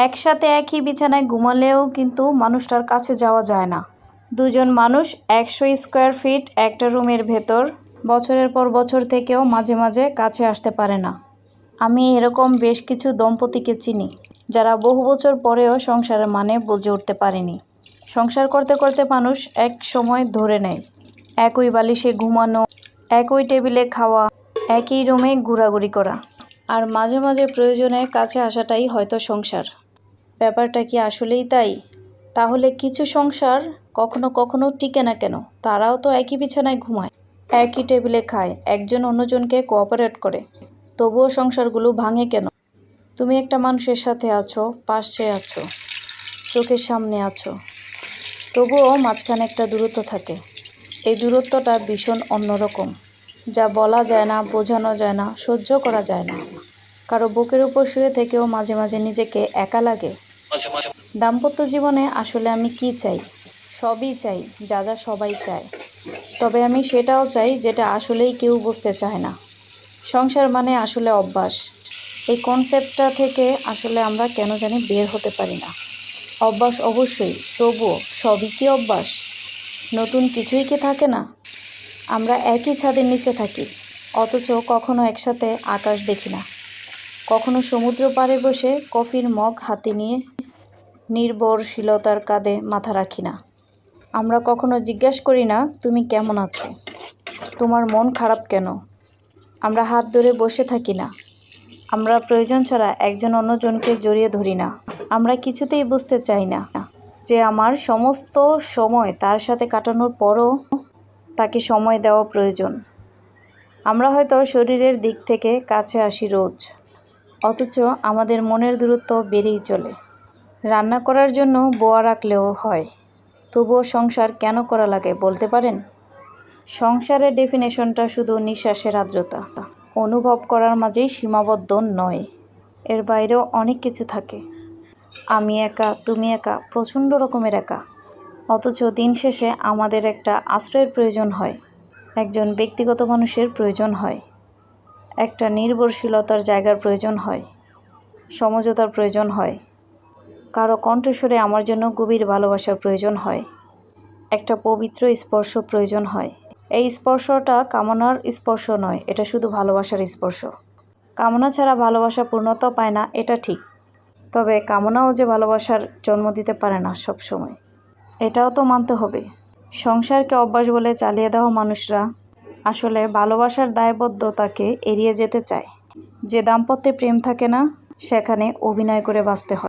একসাথে একই বিছানায় ঘুমালেও কিন্তু মানুষটার কাছে যাওয়া যায় না। দুজন মানুষ 100 স্কোয়ার ফিট একটা রুমের ভেতর বছরের পর বছর থেকেও মাঝে মাঝে কাছে আসতে পারে না। আমি এরকম বেশ কিছু দম্পতিকে চিনি যারা বহু বছর পরেও সংসারের মানে বুঝে উঠতে পারেনি। সংসার করতে করতে মানুষ এক সময় ধরে নেয় একই বালিশে ঘুমানো, একই টেবিলে খাওয়া, একই রুমে ঘোরাঘুরি করা, আর মাঝে মাঝে প্রয়োজনে কাছে আসাটাই হয়তো সংসার। ব্যাপারটা কি আসলেই তাই? তাহলে কিছু সংসার কখনো কখনো টিকে না কেন? তারাও তো একই বিছানায় ঘুমায়, একই টেবিলে খায়, একজন অন্যজনকে কোঅপারেট করে, তবুও সংসারগুলো ভাঙে কেন? তুমি একটা মানুষের সাথে আছো, পাশে আছো, চোখের সামনে আছো, তবুও মাঝখানে একটা দূরত্ব থাকে। এই দূরত্বটা ভীষণ অন্যরকম, যা বলা যায় না, বোঝানো যায় না, সহ্য করা যায় না। কারো বুকের উপর শুয়ে থেকেও মাঝে মাঝে নিজেকে একা লাগে। দাম্পত্য জীবনে আসলে আমি কি চাই? সবই চাই, যা যা সবাই চায়। তবে আমি সেটাও চাই যেটা আসলেই কেউ বুঝতে চায় না। সংসার মানে আসলে অভ্যাস। এই কনসেপ্টটা থেকে আসলে আমরা কেন জানি বের হতে পারি না। অভ্যাস অবশ্যই, তবুও সবই কি অভ্যাস? নতুন কিছুই কি থাকে না? আমরা একই ছাদের নিচে থাকি, অথচ কখনো একসাথে আকাশ দেখি না। কখনো সমুদ্র পাড়ে বসে কফির মগ হাতে নিয়ে নির্ভরশীলতার কাঁধে মাথা রাখি না। আমরা কখনো জিজ্ঞাসা করি না, তুমি কেমন আছো? তোমার মন খারাপ কেন? আমরা হাত ধরে বসে থাকি না। আমরা প্রয়োজন ছাড়া একজন অন্যজনকে জড়িয়ে ধরি না। আমরা কিছুতেই বুঝতে চাই না যে আমার সমস্ত সময় তার সাথে কাটানোর পরও তাকে সময় দেওয়া প্রয়োজন। আমরা হয়তো শরীরের দিক থেকে কাছে আসি রোজ, অথচ আমাদের মনের দূরত্ব বেড়েই চলে। রান্না করার জন্য বোয়া রাখলেও হয়, তবুও সংসার কেন করা লাগে বলতে পারেন? সংসারের ডেফিনেশনটা শুধু নিঃশ্বাসের আর্দ্রতা অনুভব করার মাঝেই সীমাবদ্ধ নয়, এর বাইরেও অনেক কিছু থাকে। আমি একা, তুমি একা, প্রচণ্ড রকমের একা, অথচ দিন শেষে আমাদের একটা আশ্রয়ের প্রয়োজন হয়, একজন ব্যক্তিগত মানুষের প্রয়োজন হয়, একটা নির্ভরশীলতার জায়গার প্রয়োজন হয়, সমঝোতার প্রয়োজন হয়, কারো কণ্ঠস্বরে আমার জন্য গভীর ভালোবাসার প্রয়োজন হয়, একটা পবিত্র স্পর্শ প্রয়োজন হয়। এই স্পর্শটা কামনার স্পর্শ নয়, এটা শুধু ভালোবাসার স্পর্শ। কামনা ছাড়া ভালোবাসা পূর্ণতা পায় না, এটা ঠিক। তবে কামনাও যে ভালোবাসার জন্ম দিতে পারে না সব সময়, এটাও তো মানতে হবে। সংসারকে অভ্যাস বলে চালিয়ে দেওয়া মানুষরা আসলে ভালোবাসার দায়বদ্ধতাকে এড়িয়ে যেতে চায়। যে দাম্পত্যে প্রেম থাকে না, সেখানে অভিনয় করে বাঁচতে হয়।